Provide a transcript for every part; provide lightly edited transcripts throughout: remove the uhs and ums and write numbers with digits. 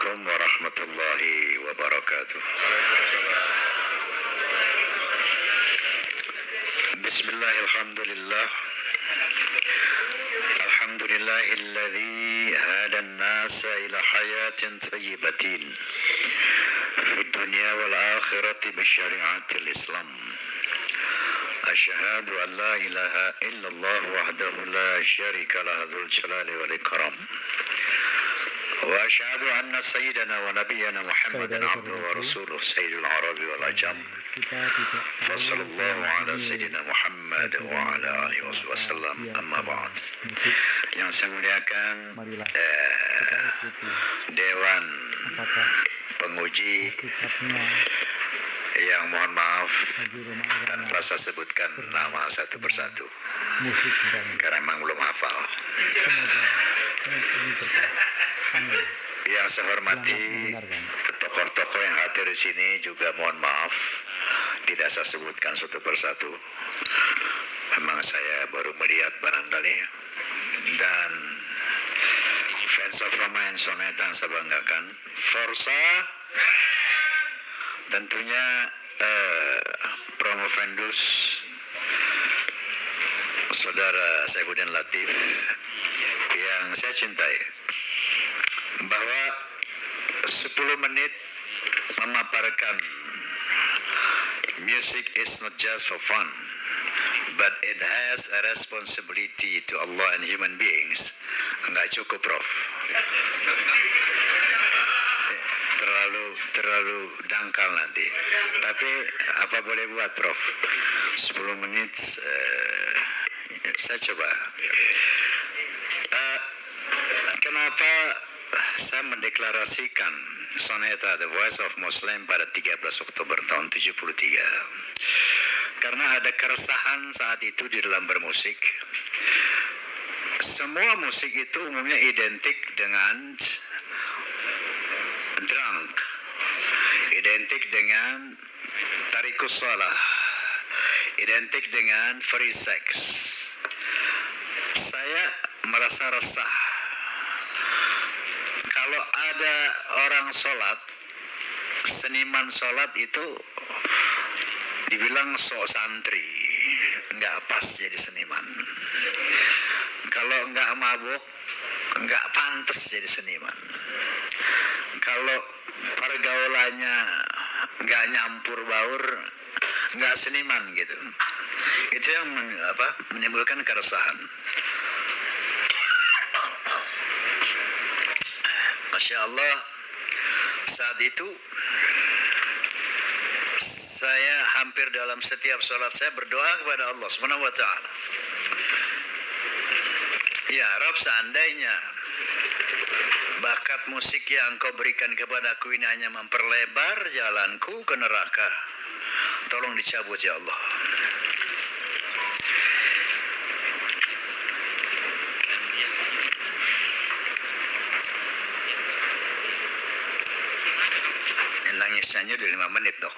Assalamualaikum warahmatullahi wabarakatuh. Bismillahirrahmanirrahim. Alhamdulillahilladzi hada an-nasa ila hayatin thayyibatin fid dunya wal akhirati bi syari'atil Islam. Asyhadu an la ilaha illallah wahdahu la syarika lahu dzul jalali wal ikram. وأشهد أن سيدنا ونبينا محمدا عبده ورسوله سيد العرب والعجم فصلى الله على سيدنا محمد وعلى آله وسلم أما بعد. Yang saya muliakan Dewan Penguji yang mohon maaf tanpa saya sebutkan nama satu persatu karena memang belum hafal. Yang saya hormati tokoh-tokoh yang hadir di sini juga mohon maaf tidak saya sebutkan satu persatu. Memang saya baru melihat barangkali, dan fans of Roma and Soneta yang saya banggakan. Forza tentunya Promovendus Saudara Saifuddin Latif yang saya cintai, bahwa 10 menit memaparkan music is not just for fun, but it has a responsibility to Allah and human beings. Enggak cukup, Prof. Terlalu dangkal nanti. Tapi apa boleh buat, Prof? 10 menit saya coba. Kenapa saya mendeklarasikan Soneta The Voice of Muslim pada 13 Oktober tahun 73? Karena ada keresahan saat itu di dalam bermusik. Semua musik itu umumnya identik dengan drunk, identik dengan tarikus shalah, identik dengan free sex. Saya merasa resah kalau ada orang sholat, seniman sholat itu dibilang sok santri, nggak pas jadi seniman. Kalau nggak mabuk, nggak pantas jadi seniman. Kalau pergaulannya nggak nyampur baur, nggak seniman gitu. Itu yang menimbulkan keresahan. Masya Allah, saat itu saya hampir dalam setiap sholat saya berdoa kepada Allah Subhanahu wa Ta'ala. Ya Rabb, seandainya bakat musik yang Engkau berikan kepadaku ini hanya memperlebar jalanku ke neraka, tolong dicabut ya Allah. Nangisnya udah 5 menit dok.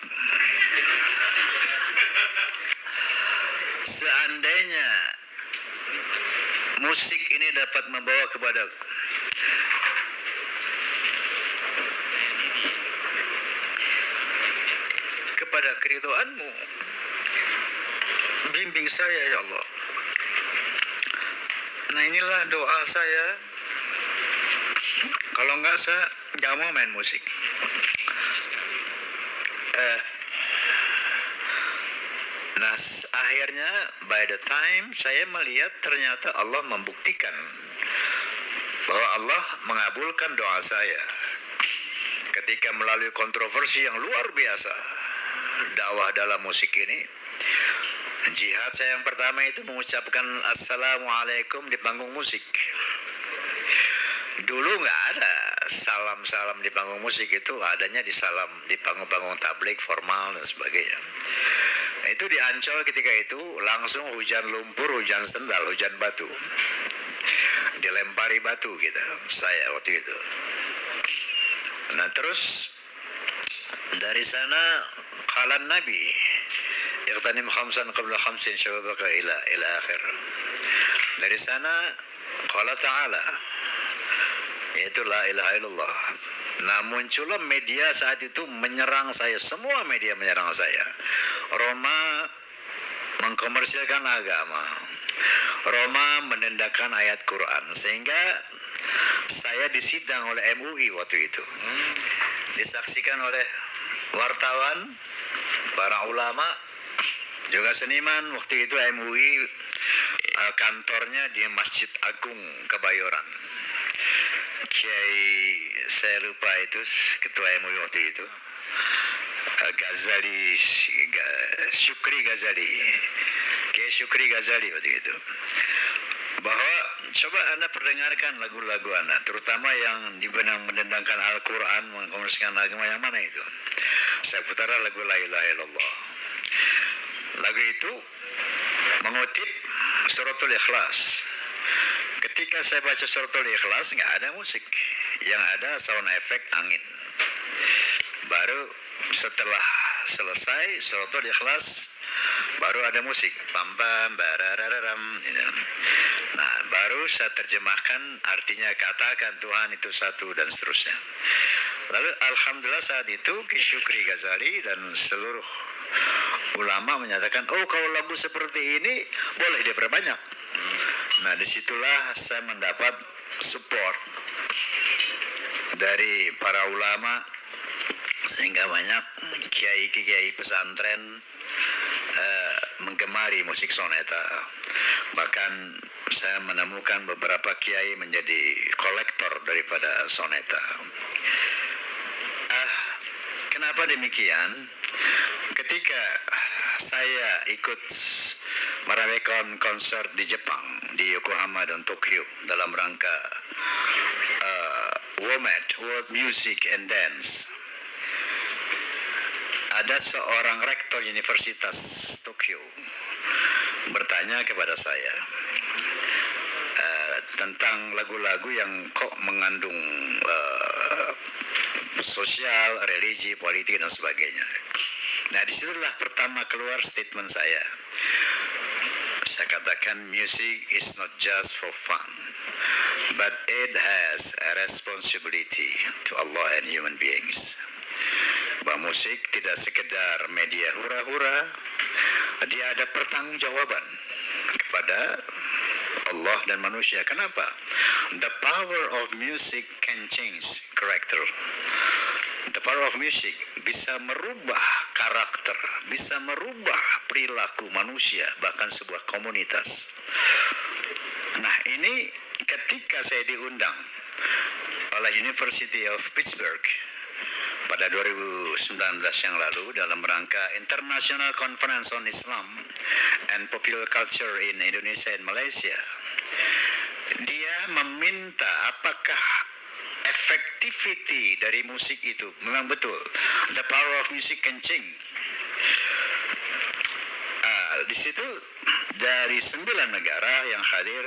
Seandainya musik ini dapat membawa kepada keridhaan-Mu, bimbing saya ya Allah. Nah inilah doa saya. Kalau enggak, saya nggak mau main musik. Nah akhirnya by the time saya melihat ternyata Allah membuktikan bahwa Allah mengabulkan doa saya ketika melalui kontroversi yang luar biasa dakwah dalam musik ini. Jihad saya yang pertama itu mengucapkan Assalamualaikum di panggung musik. Dulu nggak ada salam-salam di panggung musik, itu adanya di panggung-panggung tablik formal dan sebagainya. Itu di Ancol ketika itu langsung hujan lumpur, hujan sendal, hujan batu, dilempari batu kita, saya waktu itu. Nah terus dari sana kalan Nabi iqtanim khamsan qabla khamsin syababaka ila akhir. Dari sana qala ta'ala, yaitu la ilaha illallah Nah, muncullah media saat itu menyerang saya, semua media menyerang saya. Roma mengkomersilkan agama, Roma menendahkan ayat Quran, sehingga saya disidang oleh MUI waktu itu, disaksikan oleh wartawan, para ulama, juga seniman. Waktu itu MUI kantornya di Masjid Agung Kebayoran. Kiai, saya lupa itu ketua MUI waktu itu, Ghazali, Syukri Ghazali, Kiai Syukri Ghazali waktu itu, bahwa coba Anda perdengarkan lagu-lagu Anda, terutama yang menendangkan Al-Quran, mengkomersikan agama, yang mana itu? Saya putar lagu La Ilaha Illallah. Lagu itu mengutip Suratul Ikhlas. Ketika saya baca Suratul Ikhlas, nggak ada musik, yang ada sound effect angin. Baru setelah selesai Suratul Ikhlas, baru ada musik, pam pam barararam. Nah, baru saya terjemahkan artinya, katakan Tuhan itu satu, dan seterusnya. Lalu alhamdulillah saat itu Kiai Syukri Ghazali dan seluruh ulama menyatakan, oh kalau lagu seperti ini boleh diperbanyak. Nah, disitulah saya mendapat support dari para ulama, sehingga banyak kiai-kiai pesantren menggemari musik soneta. Bahkan saya menemukan beberapa kiai menjadi kolektor daripada soneta. Kenapa demikian? Ketika saya ikut meramaikan konser di Jepang, di Yokohama dan Tokyo, dalam rangka WOMAD, World Music and Dance, ada seorang rektor Universitas Tokyo bertanya kepada saya tentang lagu-lagu yang kok mengandung sosial, religi, politik, dan sebagainya. Nah, disitulah pertama keluar statement saya. Saya katakan, music is not just for fun, but it has a responsibility to Allah and human beings. Bahwa musik tidak sekedar media hura-hura, dia ada pertanggungjawaban kepada Allah dan manusia. Kenapa? The power of music can change character. The power of music bisa merubah karakter, bisa merubah perilaku manusia, bahkan sebuah komunitas. Nah, ini ketika saya diundang oleh University of Pittsburgh pada 2019 yang lalu dalam rangka International Conference on Islam and Popular Culture in Indonesia and Malaysia, dia meminta apakah effectivity dari musik itu memang betul, the power of music can change. Di situ dari 9 negara yang hadir,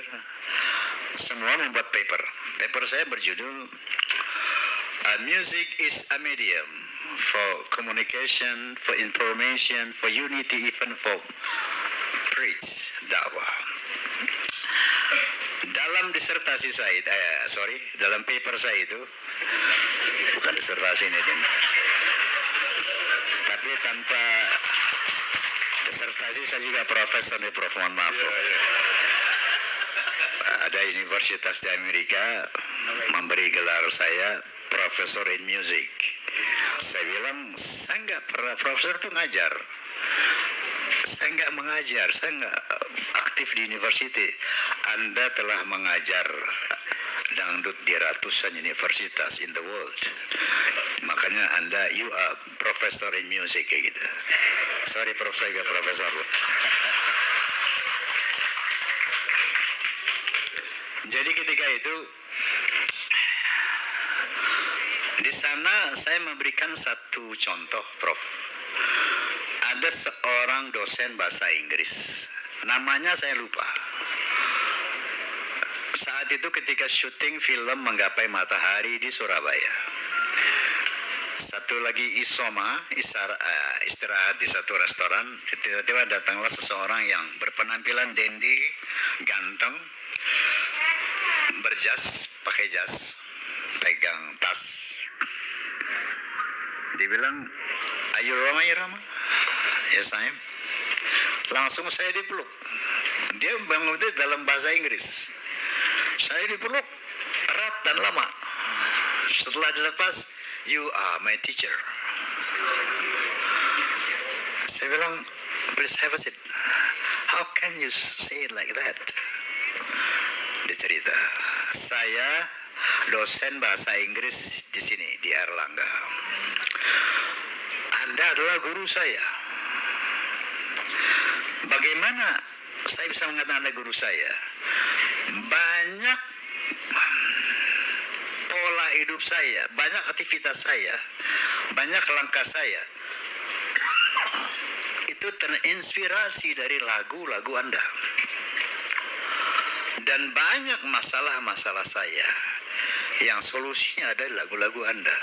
semua membuat paper. Paper saya berjudul Music is a medium for communication, for information, for unity, even for preach, dakwah. Dalam disertasi saya, dalam paper saya itu, bukan disertasi ini, tapi tanpa disertasi saya juga profesor nih, Prof, mohon maaf. Ada universitas di Amerika memberi gelar saya Profesor in Music. Saya bilang, saya nggak pernah, profesor itu ngajar. Saya nggak mengajar, saya nggak aktif di university. Anda telah mengajar dangdut di ratusan universitas in the world. Makanya Anda, you are professor in music, kayak gitu. Sorry, Prof, saya nggak profesor. Jadi ketika itu, di sana saya memberikan satu contoh, Prof. Ada seorang dosen bahasa Inggris, namanya saya lupa. Saat itu ketika syuting film Menggapai Matahari di Surabaya, satu lagi istirahat di satu restoran, tiba-tiba datanglah seseorang yang berpenampilan dandy, ganteng, berjas, pakai jas, pegang tas, Dia bilang, "Are you Rama, ya Rama?" "Yes, I am." Langsung saya dipeluk. Dia bangun itu dalam bahasa Inggris. Saya dipeluk erat dan lama. Setelah dilepas, "You are my teacher." Saya bilang, "Please have a seat." "How can you say it like that?" Dia cerita, "Saya dosen bahasa Inggris di sini, di Erlangga. Anda adalah guru saya. Bagaimana saya bisa mengatakan Anda guru saya? Banyak pola hidup saya, banyak aktivitas saya, banyak langkah saya itu terinspirasi dari lagu-lagu Anda. Dan banyak masalah-masalah saya yang solusinya ada di lagu-lagu Anda.